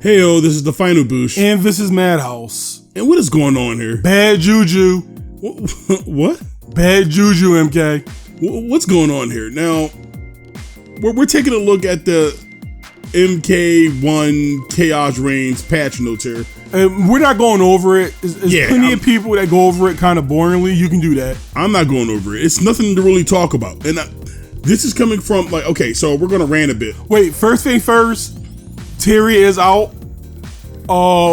Heyo, this is the final boosh. And this is Madhouse. And what is going on here? Bad juju. What? Bad juju, MK. What's going on here? Now, we're taking a look at the MK1 Chaos Reigns patch notes here. And we're not going over it. There's plenty of people that go over it kind of boringly. You can do that. I'm not going over it. It's nothing to really talk about. And this is coming from, like, okay, so we're going to rant a bit. Wait, first thing first, Terry is out.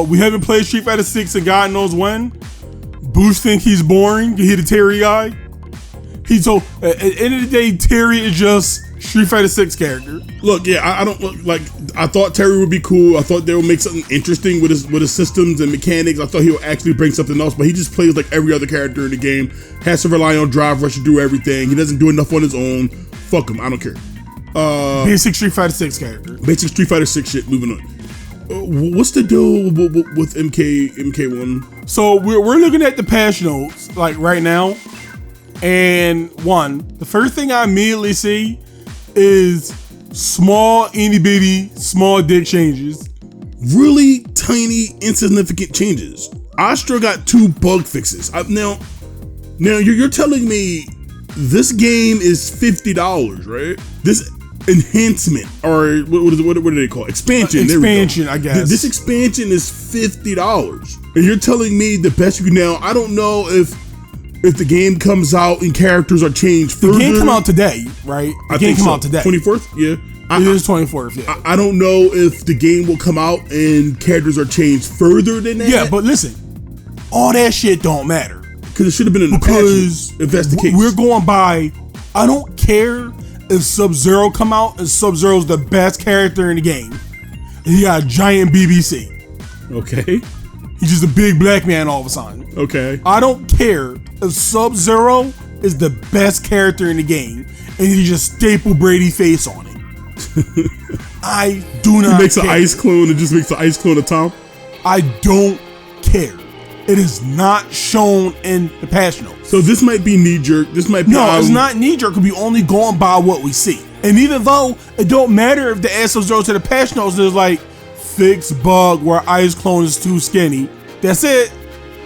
We haven't played Street Fighter 6 and God knows when. Boosh think he's boring. You hear the Terry guy? At the end of the day, Terry is just Street Fighter 6 character. Look, yeah, I don't like. I thought Terry would be cool. I thought they would make something interesting with his systems and mechanics. I thought he would actually bring something else, but he just plays like every other character in the game. Has to rely on drive rush to do everything. He doesn't do enough on his own. Fuck him. I don't care. Basic Street Fighter 6 character. Basic Street Fighter 6 shit. Moving on. What's the deal with MK1? So we're looking at the patch notes like right now, and the first thing I immediately see is small itty bitty small dick changes. Really tiny insignificant changes. Astra got 2 bug fixes. Now you're telling me this game is $50, right? This enhancement, or what do they call it? Expansion. Expansion, I guess. This expansion is $50, and you're telling me the best you can. Now, I don't know if the game comes out and characters are changed further. The game come out today, right? The game come out today. 24th, yeah. It is 24th, yeah. I don't know if the game will come out and characters are changed further than that. Yeah, but listen, all that shit don't matter. Because it should have been in the patches, if that's the case. We're going by, I don't care if Sub-Zero come out and Sub-Zero's the best character in the game. And he got a giant BBC. Okay. He's just a big black man all of a sudden. Okay. I don't care if Sub-Zero is the best character in the game and he just staple Brady face on it. I do not care. He makes an ice clone and just makes an ice clone of Tom? I don't care. It is not shown in the patch notes. So this might be knee-jerk. This might be... No, it's not knee-jerk. We're only going by what we see. And even though it don't matter if the add Sub-Zero to the patch notes, there's like, fixed bug where Ice Clone is too skinny. That's it.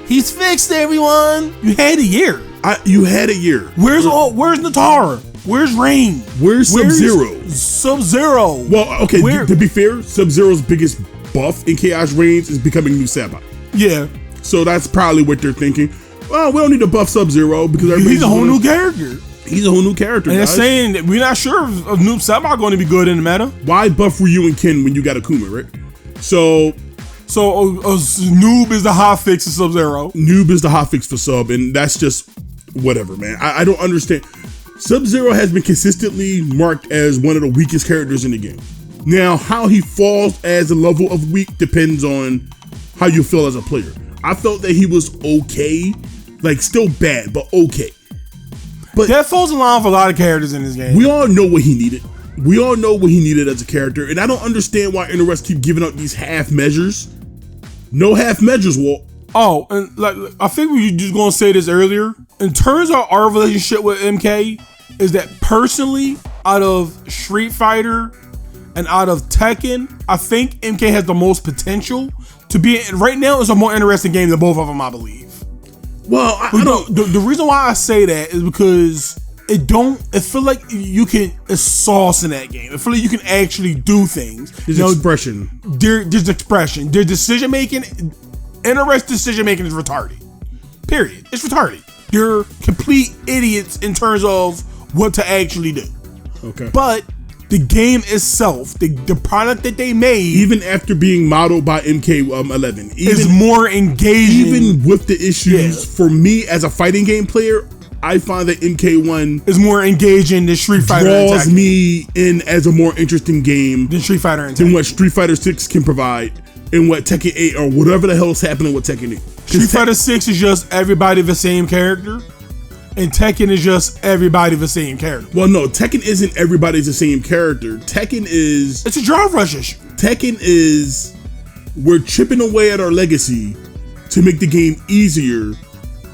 He's fixed, everyone. You had a year. You had a year. Where's Natara? Where's Rain? Where's Sub-Zero? Sub-Zero. Well, okay, to be fair, Sub-Zero's biggest buff in Chaos Reigns is becoming New Sabbath. Yeah. So that's probably what they're thinking. Well, we don't need to buff Sub-Zero because he's a whole new character. He's a whole new character. And they're saying that we're not sure if Noob Saibot going to be good in the meta. Why buff Ryu and Ken when you got Akuma, right? So Noob is the hot fix for Sub-Zero. Noob is the hot fix for Sub, and that's just whatever, man. I don't understand. Sub-Zero has been consistently marked as one of the weakest characters in the game. Now, how he falls as a level of weak depends on how you feel as a player. I felt that he was okay, like still bad, but okay. But that falls in line for a lot of characters in this game. We all know what he needed. We all know what he needed as a character, and I don't understand why Interest keep giving out these half measures. No half measures, Walt. Oh, and like I think we were just gonna say this earlier. In terms of our relationship with MK, is that personally, out of Street Fighter and out of Tekken, I think MK has the most potential to be. Right now, it's a more interesting game than both of them, I believe. Well, I don't. The reason why I say that is because it feel like it's sauce in that game. I feel like you can actually do things. There's expression. There's expression. Their decision making, Interest decision making is retarded. Period. It's retarded. They're complete idiots in terms of what to actually do. Okay. But the game itself, the product that they made, even after being modeled by MK11, is more engaging. Even with the issues, for me as a fighting game player, I find that MK1 is more engaging than Street Fighter. Draws me in as a more interesting game than Street Fighter and than what Street Fighter 6 can provide, and what Tekken 8 or whatever the hell is happening with Tekken 8. Street Fighter 6 is just everybody the same character, and Tekken is just everybody the same character. Well, no, Tekken isn't everybody's the same character. Tekken is... It's a drive rush issue. Tekken is... We're chipping away at our legacy to make the game easier,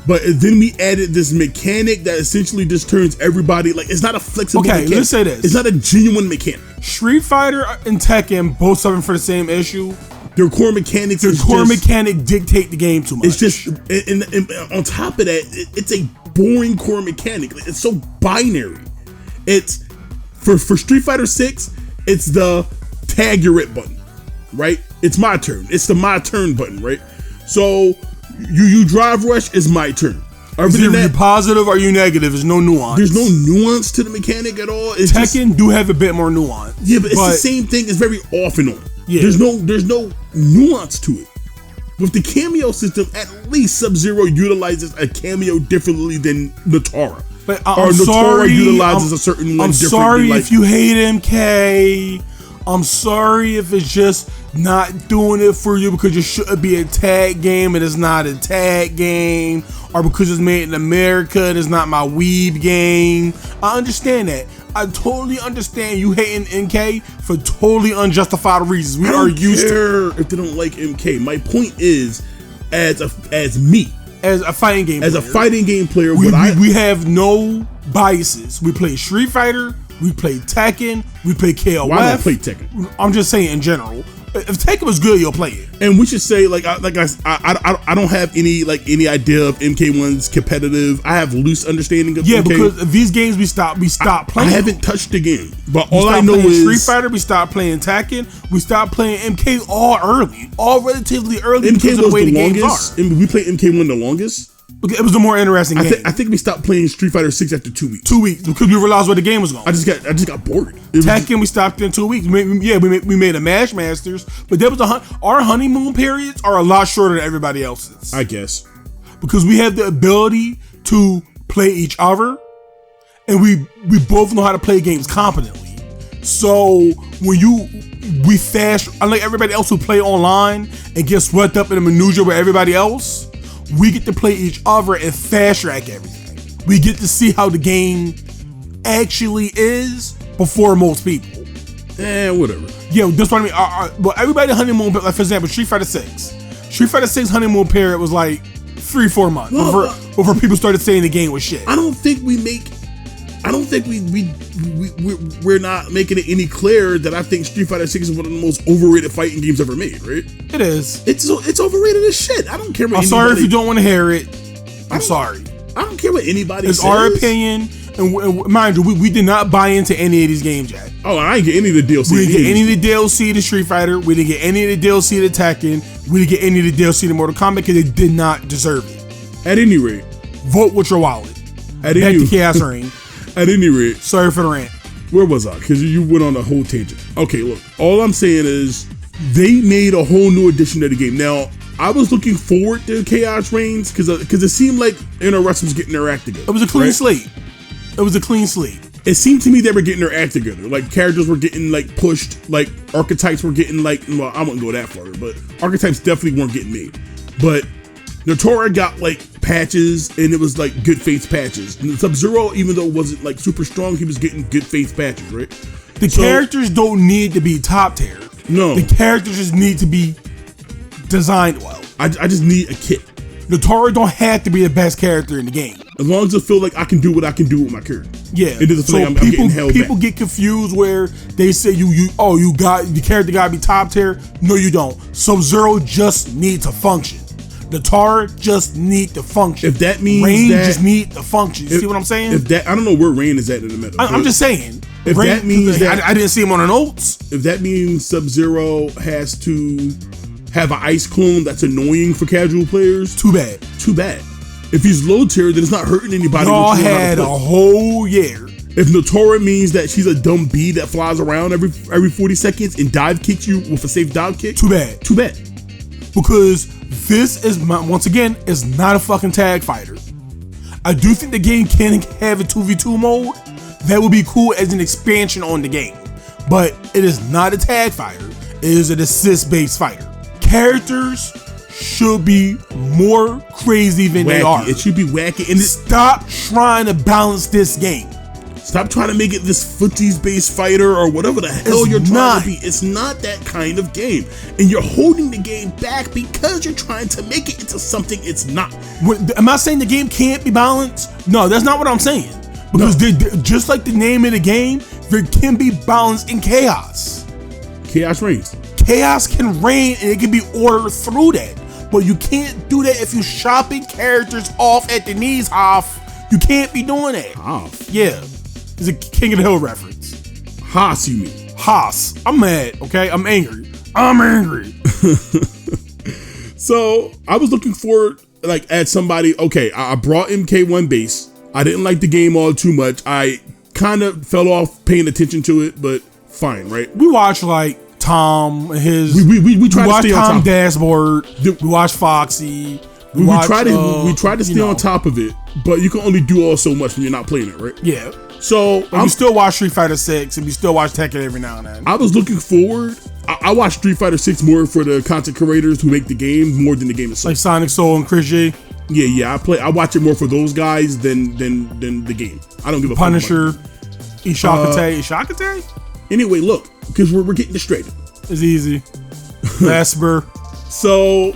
but then we added this mechanic that essentially just turns everybody... Like, it's not a flexible mechanic. Let's say this. It's not a genuine mechanic. Street Fighter and Tekken both suffering for the same issue. Their core mechanics. Their core mechanic dictate the game too much. It's just, and on top of that, it's a boring core mechanic. It's so binary. It's for Street Fighter 6. It's the tag your it button, right? It's my turn. It's the my turn button, right? So you drive rush is my turn. Either you positive or you negative. There's no nuance. There's no nuance to the mechanic at all. It's Tekken do have a bit more nuance. Yeah, but it's the same thing. It's very off and on. Yeah. There's no nuance to it. With the cameo system, at least Sub-Zero utilizes a cameo differently than Notara. But I'm sorry, utilizes a certain one. I'm sorry if you hate MK. I'm sorry if it's just not doing it for you because it should be a tag game and it's not a tag game, or because it's made in America and it's not my weeb game. I understand that. I totally understand you hating MK for totally unjustified reasons. We are used to if they don't like MK. My point is, as a fighting game player, we have no biases. We play Street Fighter, we play Tekken, we play KOF. Why not play Tekken? I'm just saying in general. If Tekken was good, you'll play it. And we should say, I don't have any idea of MK1's competitive. I have loose understanding of MK. Because these games we stopped playing. I haven't touched the game, but all I know is Street Fighter. We stopped playing Tekken. We stopped playing MK all relatively early. MK was the longest. We played MK1 the longest. It was the more interesting game. I think we stopped playing Street Fighter 6 after 2 weeks. 2 weeks because we realized where the game was going. I just got bored. Tekken we stopped in 2 weeks. We made a Mash Masters, but there was our honeymoon periods are a lot shorter than everybody else's. I guess because we have the ability to play each other, and we both know how to play games competently. So when we fast, unlike everybody else who play online and get swept up in the minutia with everybody else, we get to play each other and fast track everything. We get to see how the game actually is before most people. Whatever. Yeah, that's what I mean. Well, everybody honeymoon, like for example, Street Fighter 6. Street Fighter 6 honeymoon period was like 3-4 months before people started saying the game was shit. I don't think we're not making it any clearer that I think Street Fighter 6 is one of the most overrated fighting games ever made, right? It is. It's overrated as shit. I don't care what I'm sorry if you don't want to hear it. I'm sorry. I don't care what anybody says. It's our opinion, and mind you, we did not buy into any of these games yet. Oh, I didn't get any of the DLC. We didn't get any of the DLC to Street Fighter. We didn't get any of the DLC to Tekken. We didn't get any of the DLC to Mortal Kombat because they did not deserve it. At any rate, vote with your wallet. Back to Chaos Ring. At any rate, sorry for the rant. Where was I? Because you went on a whole tangent. Okay, look, all I'm saying is they made a whole new edition of the game. Now, I was looking forward to Chaos Reigns because it seemed like NRS was getting their act together. It was a clean slate. It was a clean slate. It seemed to me they were getting their act together. Like characters were getting like pushed, like archetypes were getting like, well, I wouldn't go that far, but archetypes definitely weren't getting made. But Notora got like patches, and it was like good faith patches. And Sub-Zero, even though it wasn't like super strong, he was getting good faith patches, right? The characters don't need to be top tier. No. The characters just need to be designed well. I just need a kit. Notora don't have to be the best character in the game. As long as I feel like I can do what I can do with my character. Yeah. It doesn't feel like I'm getting held back. People get confused where they say the character gotta be top tier. No, you don't. Sub-Zero just needs to function. Notora just need to function. If that means Rain just need to function. You see what I'm saying? I don't know where Rain is at in the middle. I'm just saying. If Rain, that means that I didn't see him on the notes. If that means Sub-Zero has to have an ice clone that's annoying for casual players, too bad. If he's low tier, then it's not hurting anybody. Y'all had a whole year. If Notora means that she's a dumb bee that flies around every 40 seconds and dive kicks you with a safe dive kick, too bad. Because this is once again is not a fucking tag fighter. I do think the game can have a 2v2 mode. That would be cool as an expansion on the game. But it is not a tag fighter. It is an assist-based fighter. Characters should be more crazy than they are. It should be wacky. And stop trying to balance this game. Stop trying to make it this footsies-based fighter or whatever the hell you're trying to be. It's not that kind of game. And you're holding the game back because you're trying to make it into something it's not. Am I saying the game can't be balanced? No, that's not what I'm saying. Because just like the name of the game, there can be balance in chaos. Chaos Reigns. chaos can reign and it can be ordered through that. But you can't do that if you shopping characters off at the knees, Hoff. You can't be doing that. Hoff? Yeah. It's a King of the Hill reference. Haas, you mean? Haas. I'm mad, okay? I'm angry. I'm angry. So I was looking forward, like, at somebody, okay, I brought MK1 base. I didn't like the game all too much. I kind of fell off paying attention to it, but fine, right? We watched, like, Tom, his... We tried to stay on Tom top. Dashboard. We watched Foxy. We tried to stay on top of it, but you can only do all so much when you're not playing it, right? Yeah. So we still watch Street Fighter 6 and we still watch Tekken every now and then. I was looking forward. I watch Street Fighter 6 more for the content creators who make the game more than the game itself. Like Sonic Soul and Chris J. Yeah. I watch it more for those guys than the game. I don't give a fuck. Punisher, Ishakate. Anyway, look, because we're getting distracted. It's easy. Vesper. So,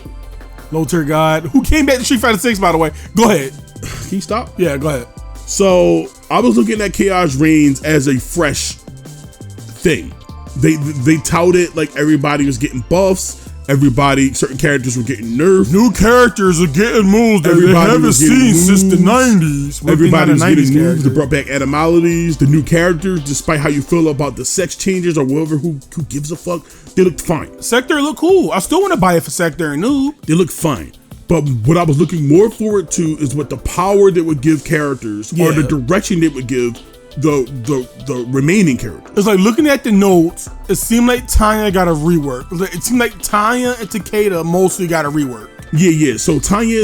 Low Tier God, who came back to Street Fighter 6, by the way. Go ahead. Can you stop? Yeah, go ahead. So I was looking at Chaos Reigns as a fresh thing. They touted like everybody was getting buffs. Certain characters were getting nerfed. New characters are getting moves that they haven't seen since the 90s. Everybody was getting moves. They brought back animalities. The new characters, despite how you feel about the sex changes or whatever, who gives a fuck, they looked fine. Sector looked cool. I still want to buy it for Sector and Noob. They looked fine. But what I was looking more forward to is what the power that would give characters or the direction they would give the remaining characters. It's like looking at the notes, it seemed like Tanya got a rework. It seemed like Tanya and Takeda mostly got a rework. Yeah. So Tanya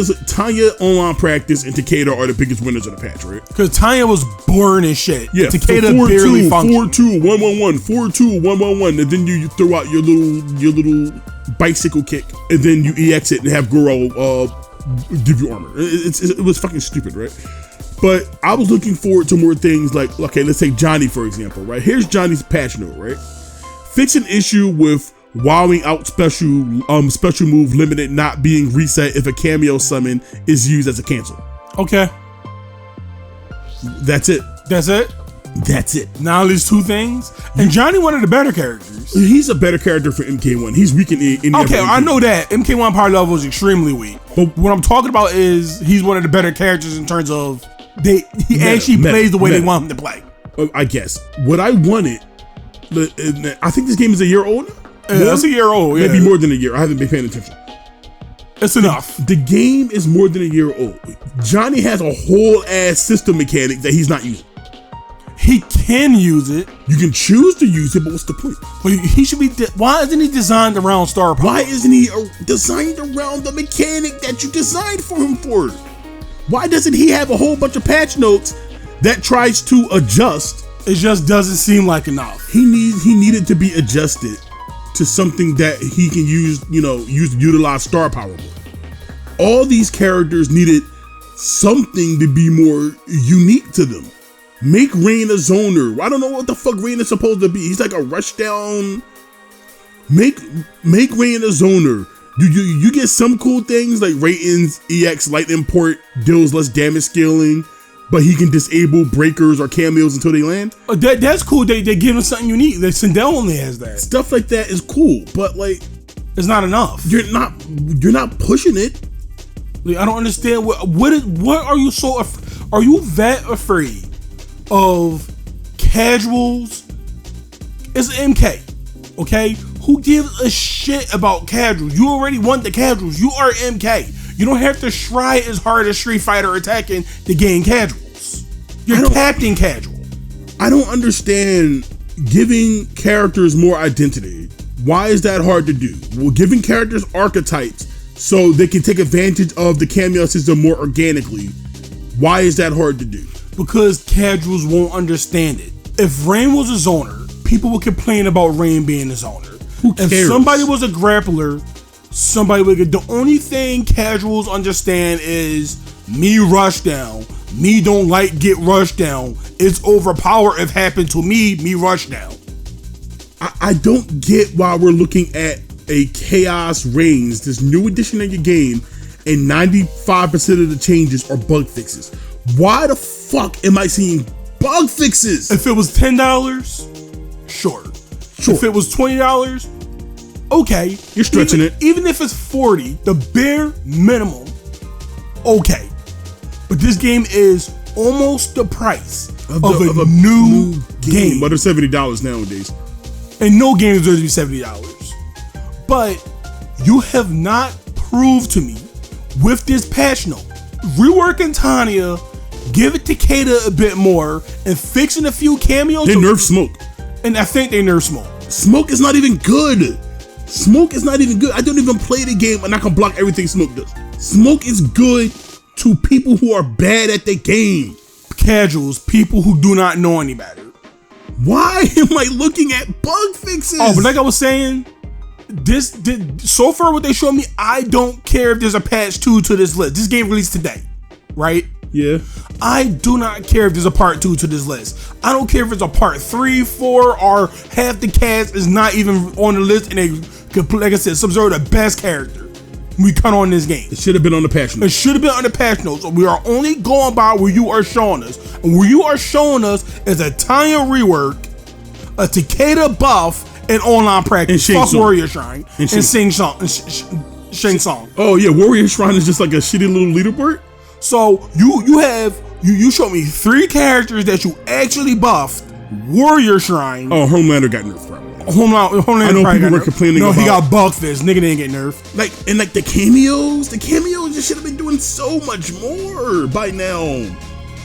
online practice and Takeda are the biggest winners of the patch, right? Because Tanya was boring as shit. Yeah, Takeda barely functioned. 4-2, 1-1-1, 4-2, 1-1-1, and then you throw out your little bicycle kick, and then you EX it and have Goro give you armor. It was fucking stupid, right? But I was looking forward to more things like, okay, let's take Johnny, for example, right? Here's Johnny's patch note, right? Fix an issue with wowing out special move limited not being reset if a cameo summon is used as a cancel. Okay. That's it. That's it. Now there's two things. And Johnny one of the better characters. He's a better character for MK1. He's weak in okay, I know that. MK1 power level is extremely weak. But what I'm talking about is he's one of the better characters in terms of he actually plays the way they want him to play. I guess. What I wanted, I think this game is a year old. It's a year old. Maybe more than a year. I haven't been paying attention. It's enough. The game is more than a year old. Johnny has a whole ass system mechanic that he's not using. He can use it. You can choose to use it, but what's the point? But he should be. Why isn't he designed around star power? Why isn't he designed around the mechanic that you designed for him for? Why doesn't he have a whole bunch of patch notes that tries to adjust? It just doesn't seem like enough. He needed to be adjusted to something that he can use to utilize star power more. All these characters needed something to be more unique to them. Make Rain a zoner. I don't know what the fuck Rain is supposed to be. He's like a rush down. Make Rain a zoner. You get some cool things like Rayton's EX light import deals less damage scaling, but he can disable breakers or cameos until they land. That's cool. They give him something unique. That Sindel only has that. Stuff like that is cool, but like it's not enough. You're not pushing it. Like, I don't understand what are you so are you that afraid of casuals? It's MK, okay? Who gives a shit about casuals? You already want the casuals. You are MK. You don't have to try as hard as Street Fighter or Tekken to gain casuals. You're Captain Casual. I don't understand giving characters more identity. Why is that hard to do? Well, giving characters archetypes so they can take advantage of the cameo system more organically. Why is that hard to do? Because casuals won't understand it. If Rain was a zoner, people would complain about Rain being a zoner. Who cares? If somebody was a grappler, somebody would get. The only thing casuals understand is me rush down. Me don't like get rushed down. It's overpower if happened to me rush down. I don't get why we're looking at a Chaos Reigns, this new addition of your game, and 95% of the changes are bug fixes. Why the fuck am I seeing bug fixes? If it was $10, sure. If it was $20, Okay. You're stretching it. Even if it's 40, the bare minimum, okay. But this game is almost the price of a new game. But it's $70 nowadays. And no game deserves to be $70. But you have not proved to me with this patch note, reworking Tanya, give it to Kata a bit more, and fixing a few cameos. They nerf Smoke. And I think they nerf Smoke. Smoke is not even good. Smoke is not even good. I don't even play the game and I can block everything Smoke does. Smoke is good to people who are bad at the game. Casuals, people who do not know any better. Why am I looking at bug fixes? Oh, but like I was saying, so far what they showed me, I don't care if there's a patch 2 to this list. This game released today, right? Yeah. I do not care if there's a part 2 to this list. I don't care if it's a part 3, 4, or half the cast is not even on the list and they could, like I said, Sub-Zero the best character we cut on this game. It should have been on the patch notes. It should have been on the patch notes. So we are only going by where you are showing us. And where you are showing us is a Tanya rework, a Takeda buff, and online practice. And Fuck Warrior Shrine. And Shang Tsung. Oh yeah, Warrior Shrine is just like a shitty little leaderboard. So you showed me 3 characters that you actually buffed. Warrior Shrine. Oh, Homelander got nerfed probably. Homelander I know people were complaining about. No, he got bug fist. Nigga didn't get nerfed. Like the cameos just should have been doing so much more by now.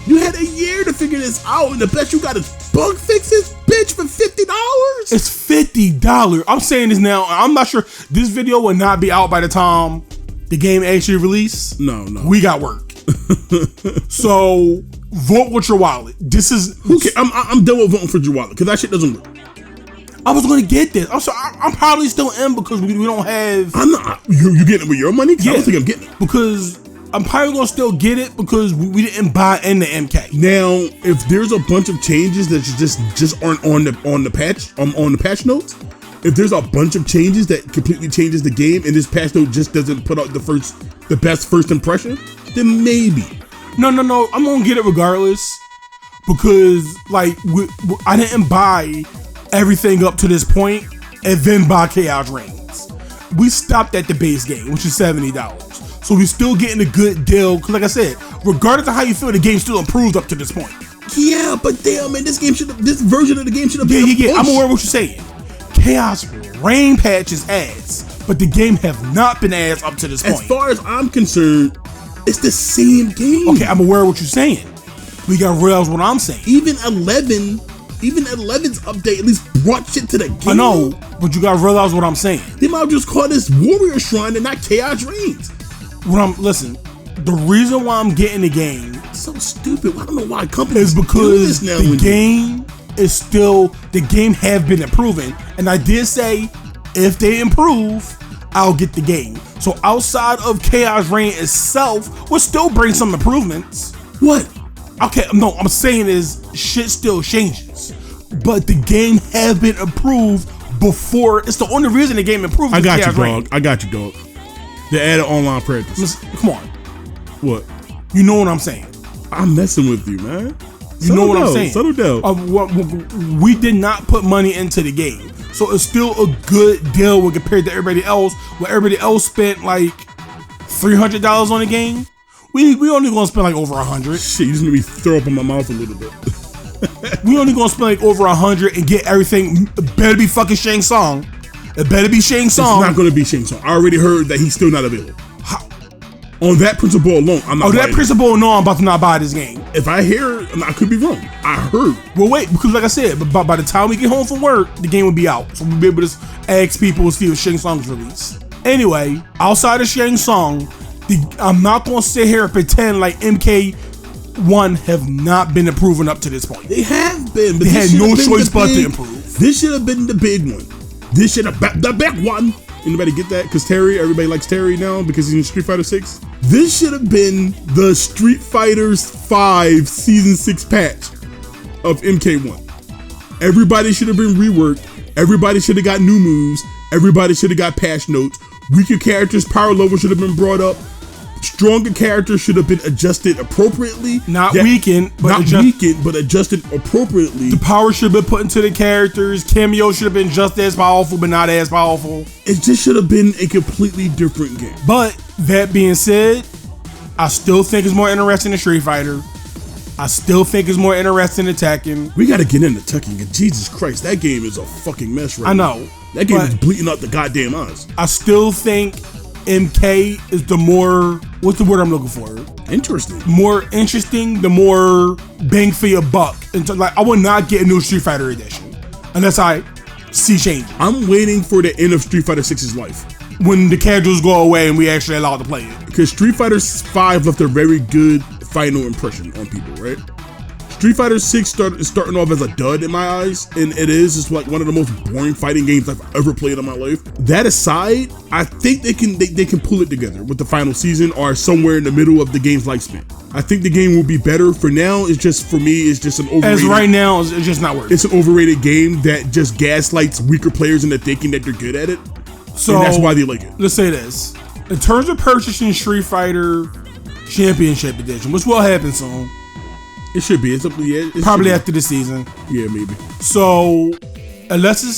You had a year to figure this out, and the best you got is bug fixes, bitch, for $50. It's $50. I'm saying this now. I'm not sure this video will not be out by the time the game actually release. No. We got work. So vote with your wallet. This is okay. I'm done with voting for your wallet because that shit doesn't work. I was gonna get this. I'm probably still in because we don't have. I'm not. You getting it with your money? Yeah. I don't think I'm getting it because I'm probably gonna still get it because we didn't buy in the MK. Now, if there's a bunch of changes that just aren't on the patch notes, if there's a bunch of changes that completely changes the game and this patch note just doesn't put out the best first impression, then maybe. No. I'm gonna get it regardless because like I didn't buy everything up to this point and then buy Chaos Reigns. We stopped at the base game, which is $70. So we're still getting a good deal. Cause like I said, regardless of how you feel, the game still improved up to this point. Yeah, but damn, man, this version of the game should have been. Yeah. I'm aware of what you're saying. Chaos Reign patch is ass, but the game have not been ass up to this point. As far as I'm concerned, it's the same game. Okay, I'm aware of what you're saying. We gotta realize what I'm saying. Even 11's update at least brought shit to the game. I know, but you gotta realize what I'm saying. They might have just called this Warrior Shrine and not Chaos Reigns. Listen, the reason why I'm getting the game so stupid. I don't know why companies is because the game have been improving, and I did say if they improve, I'll get the game. So outside of Chaos Reign itself, we'll still bring some improvements. What? Okay, no, I'm saying is shit still changes, but the game have been improved before. It's the only reason the game improved. I got you, dog. They added online practice. Come on. What? You know what I'm saying? I'm messing with you, man. You know what I'm saying? Settle down. We did not put money into the game, so it's still a good deal when compared to everybody else. When everybody else spent like $300 on the game, we only gonna spend like over 100. Shit, you just made me throw up in my mouth a little bit. We only gonna spend like over 100 and get everything. It better be fucking Shang Tsung. It better be Shang Tsung. It's not gonna be Shang Tsung. I already heard that he's still not available. How? On that principle alone, I'm not. Oh, that principle alone, I'm about to not buy this game. If I hear, I could be wrong. I heard. Well, wait, because like I said, but by the time we get home from work, the game will be out, so we'll be able to ask people to see if Shang Tsung's released. Anyway, outside of Shang Tsung, I'm not gonna sit here and pretend like MK1 have not been improving up to this point. They have been, but they had no choice but to improve. This should have been the big one. This should have been the big one. Anybody get that? Because everybody likes Terry now because he's in Street Fighter 6. This should have been the Street Fighter 5 Season 6 patch of MK1. Everybody should have been reworked. Everybody should have got new moves. Everybody should have got patch notes. Weaker characters' power level should have been brought up. Stronger characters should have been adjusted appropriately. Not weakened, but adjusted appropriately. The power should have been put into the characters. Cameo should have been just as powerful, but not as powerful. It just should have been a completely different game. But that being said, I still think it's more interesting than Street Fighter. I still think it's more interesting than Tekken. We gotta get into Tekken. Jesus Christ, that game is a fucking mess right now. I know. That game is bleeding out the goddamn eyes. I still think MK is the more, what's the word I'm looking for? Interesting. More interesting, the more bang for your buck. And so, like, I will not get a new Street Fighter edition unless I see change. I'm waiting for the end of Street Fighter 6's life. When the casuals go away and we actually allowed to play it. Because Street Fighter 5 left a very good final impression on people, right? Street Fighter 6 is starting off as a dud in my eyes, and it is just like one of the most boring fighting games I've ever played in my life. That aside, I think they can pull it together with the final season or somewhere in the middle of the game's lifespan. I think the game will be better. For now, it's just, for me, it's just an overrated. As right now, it's just not working. It's an overrated game that just gaslights weaker players into thinking that they're good at it. So and that's why they like it. Let's say this. In terms of purchasing Street Fighter Championship Edition, which will happen soon. It should be. It's probably after the season. Yeah, maybe. So, unless it's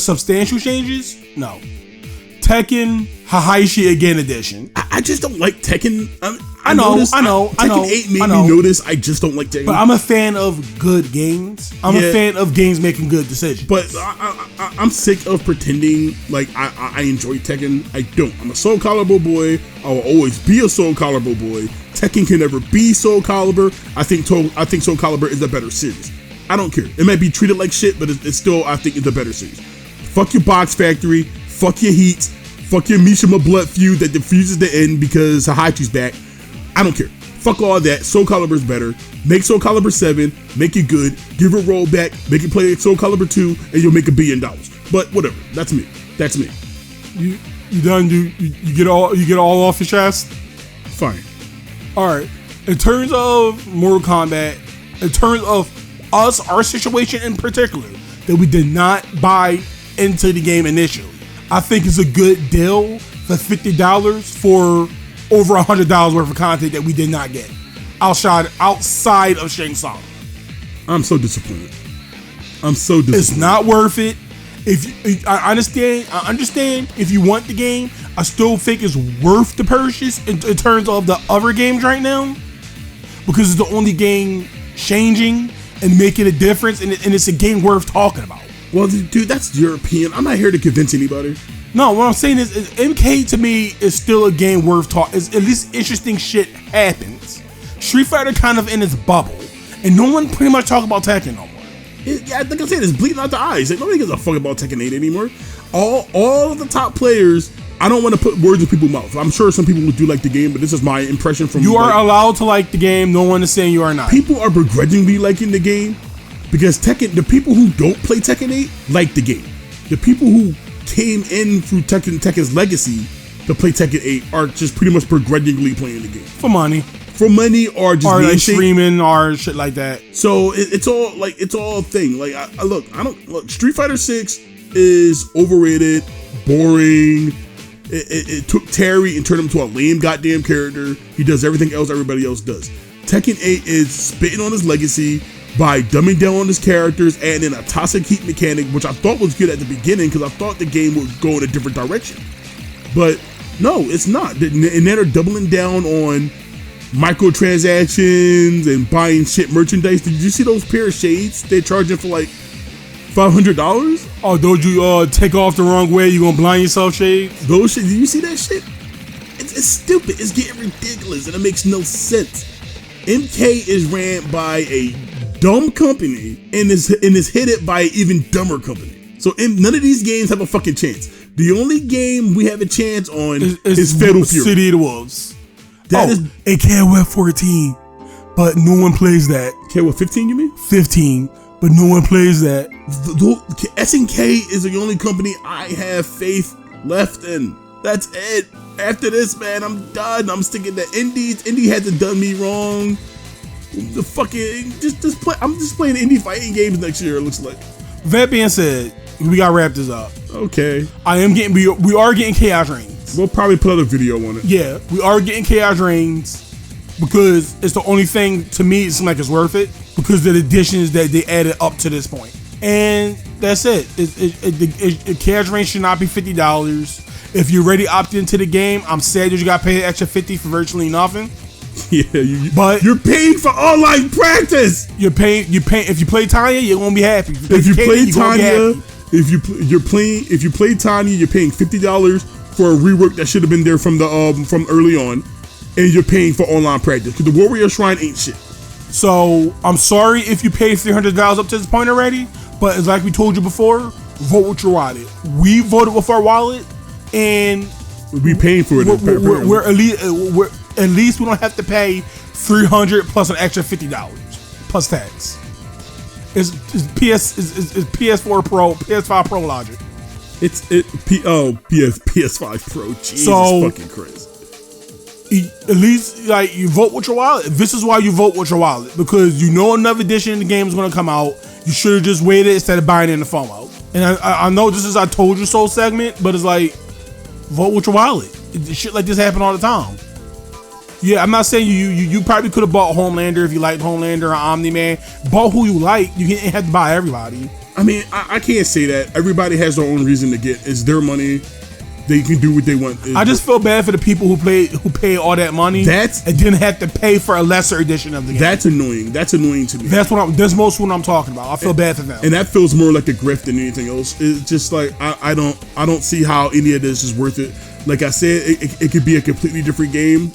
substantial changes, no. Tekken Hahaishi Again Edition. I just don't like Tekken. I know. Tekken 8 made me notice I just don't like Tekken. But I'm a fan of good games. I'm a fan of games making good decisions. But I'm sick of pretending like I enjoy Tekken. I don't. I'm a Soul Calibur boy. I will always be a Soul Calibur boy. Tekken can never be Soul Calibur. I think Soul Calibur is a better series. I don't care. It might be treated like shit, but it's still, I think it's a better series. Fuck your Box Factory. Fuck your Heats. Fuck your Mishima Blood feud that defuses the end because Hahachi's back. I don't care. Fuck all that. Soul Calibur's better. Make Soul Calibur 7. Make it good. Give it rollback. Make it play Soul Calibur 2, and you'll make $1 billion. But whatever. That's me. That's me. You done? You get all off your chest? Fine. All right. In terms of Mortal Kombat, in terms of us, our situation in particular, that we did not buy into the game initially, I think it's a good deal for $50 for over $100 worth of content that we did not get outside of Shang Tsung. I'm so disappointed. It's not worth it. I understand if you want the game, I still think it's worth the purchase in terms of the other games right now, because it's the only game changing and making a difference, and it's a game worth talking about. Well, dude, that's European. I'm not here to convince anybody. No, what I'm saying is MK to me is still a game worth talking. At least interesting shit happens. Street Fighter kind of in its bubble, and no one pretty much talk about Tekken no more. Yeah, like I said, it's bleeding out the eyes. Like, nobody gives a fuck about Tekken 8 anymore. All of the top players, I don't want to put words in people's mouth. I'm sure some people do like the game, but this is my impression from. You are allowed to like the game. No one is saying you are not. People are begrudgingly liking the game because the people who don't play Tekken 8 like the game. The people who came in through Tekken's legacy to play Tekken 8 are just pretty much begrudgingly playing the game for money. Or just like streaming or shit like that. So it's all a thing. Like look. Street Fighter 6 is overrated, boring. It took Terry and turned him to a lame goddamn character. He does everything else everybody else does. Tekken 8 is spitting on his legacy by dumbing down on his characters and in a toxic heat mechanic, which I thought was good at the beginning because I thought the game would go in a different direction. But no, it's not. And then they're doubling down on microtransactions and buying shit merchandise. Did you see those pair of shades they're charging for like $500? Oh, don't you take off the wrong way? You gonna blind yourself, shades? Those shit. Did you see that shit? It's stupid. It's getting ridiculous and it makes no sense. MK is ran by a dumb company and is headed by an even dumber company. So none of these games have a fucking chance. The only game we have a chance on is Fatal Fury. City of the Wolves. It can't wear 14, but no one plays that. Can't wear 15, you mean? 15, but no one plays that. SNK is the only company I have faith left in. That's it. After this, man, I'm done. I'm sticking to indies. Indie hasn't done me wrong. The fucking just play. I'm just playing indie fighting games next year. It looks like. That being said, we gotta wrap this up. Okay. We are getting Chaos Rings. Drains. We'll probably put out a video on it. Yeah, we are getting Chaos Drains because it's the only thing to me it seems like it's worth it because of the additions that they added up to this point. And that's it. Chaos Drains should not be $50. If you're already opted into the game, I'm sad that you got to pay the extra $50 for virtually nothing. Yeah, but you're paying for online practice. You're paying. If you play Tanya, you're gonna be happy. If you play Tanya, if you play Tanya, you're paying $50 for a rework that should have been there from early on, and you're paying for online practice because the Warrior Shrine ain't shit. So I'm sorry if you paid $300 up to this point already, but it's like we told you before, vote with your wallet. We voted with our wallet, and we paying for it. We're at least we don't have to pay $300 plus an extra $50 plus tax. It's PS4 Pro, PS5 Pro logic. PS5 Pro. Jesus fucking Christ. At least like you vote with your wallet. This is why you vote with your wallet, because you know another edition of the game is gonna come out. You should have just waited instead of buying it in the FOMO. And I know this is I told you so segment, but it's like vote with your wallet. Shit like this happen all the time. Yeah, I'm not saying you probably could have bought Homelander if you liked Homelander or Omni-Man. Bought who you like. You didn't have to buy everybody. I mean, I can't say that. Everybody has their own reason to get. It's their money. They can do what they want. I just feel bad for the people who pay all that money and didn't have to pay for a lesser edition of the game. That's annoying. That's annoying to me. That's most what I'm talking about. I feel bad for them. And that feels more like a grift than anything else. It's just like I don't see how any of this is worth it. Like I said, it could be a completely different game,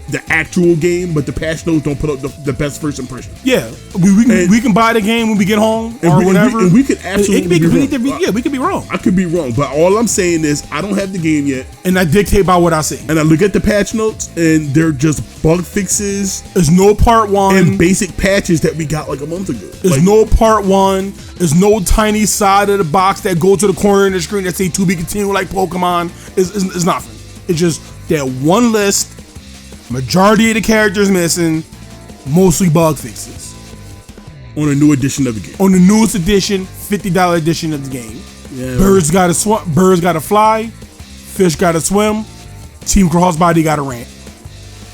the actual game, but the patch notes don't put up the best first impression. Yeah, we can buy the game when we get home or whatever. And we could absolutely be wrong. Yeah, we could be wrong. I could be wrong, but all I'm saying is I don't have the game yet, and I dictate by what I see. And I look at the patch notes, and they're just bug fixes. There's no part 1 and basic patches that we got like a month ago. There's no part 1. There's no tiny side of the box that go to the corner of the screen that say to be continued like Pokemon. It's nothing. It's just that one list. Majority of the characters missing, mostly bug fixes. On a new edition of the game. On the newest edition, $50 edition of the game. Yeah, birds gotta fly, fish gotta swim, Team Crossbody gotta rant.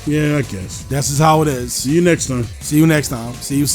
Yeah, I guess. That's just how it is. See you next time. See you next time. See you.